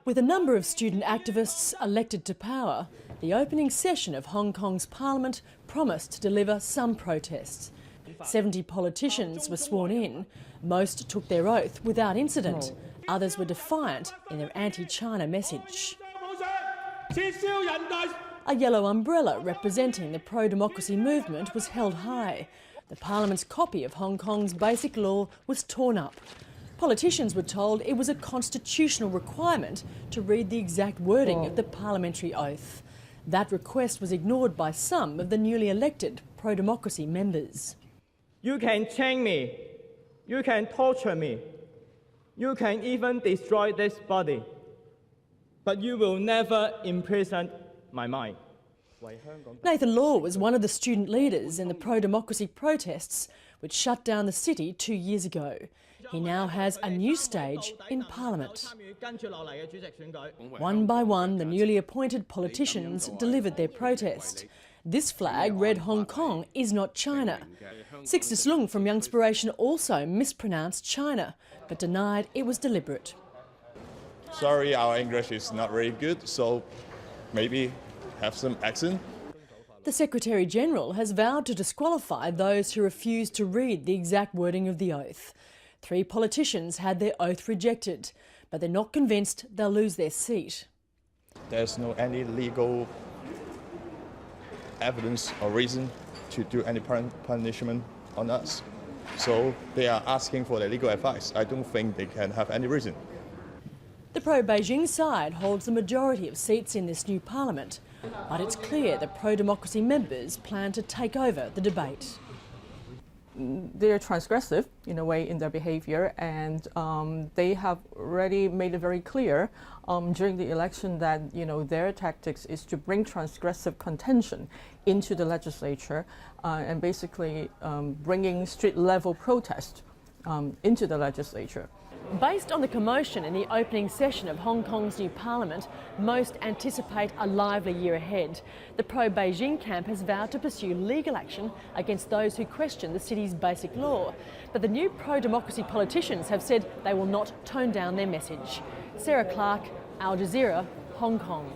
With a number of student activists elected to power, the opening session of Hong Kong's parliament promised to deliver some protests. 70 politicians were sworn in. Most took their oath without incident. Others were defiant in their anti-China message. A yellow umbrella representing the pro-democracy movement was held high. The parliament's copy of Hong Kong's basic law was torn up. Politicians were told it was a constitutional requirement to read the exact wording of the parliamentary oath. That request was ignored by some of the newly elected pro-democracy members. You can chain me, you can torture me, you can even destroy this body, but you will never imprison my mind. Nathan Law was one of the student leaders in the pro-democracy protests which shut down the city 2 years ago. He now has a new stage in Parliament. One by one, the newly appointed politicians delivered their protest. This flag read Hong Kong is not China. Sixtus Lung from Youngspiration also mispronounced China, but denied it was deliberate. Sorry, our English is not very good, so maybe have some accent. The Secretary-General has vowed to disqualify those who refuse to read the exact wording of the oath. 3 politicians had their oath rejected, but they're not convinced they'll lose their seat. There's no any legal evidence or reason to do any punishment on us. So they are asking for their legal advice. I don't think they can have any reason. The pro-Beijing side holds the majority of seats in this new parliament, but it's clear the pro-democracy members plan to take over the debate. They're transgressive in a way in their behaviour, and they have already made it very clear during the election that their tactics is to bring transgressive contention into the legislature and basically bringing street-level protest into the legislature. Based on the commotion in the opening session of Hong Kong's new parliament, most anticipate a lively year ahead. The pro-Beijing camp has vowed to pursue legal action against those who question the city's basic law. But the new pro-democracy politicians have said they will not tone down their message. Sarah Clark, Al Jazeera, Hong Kong.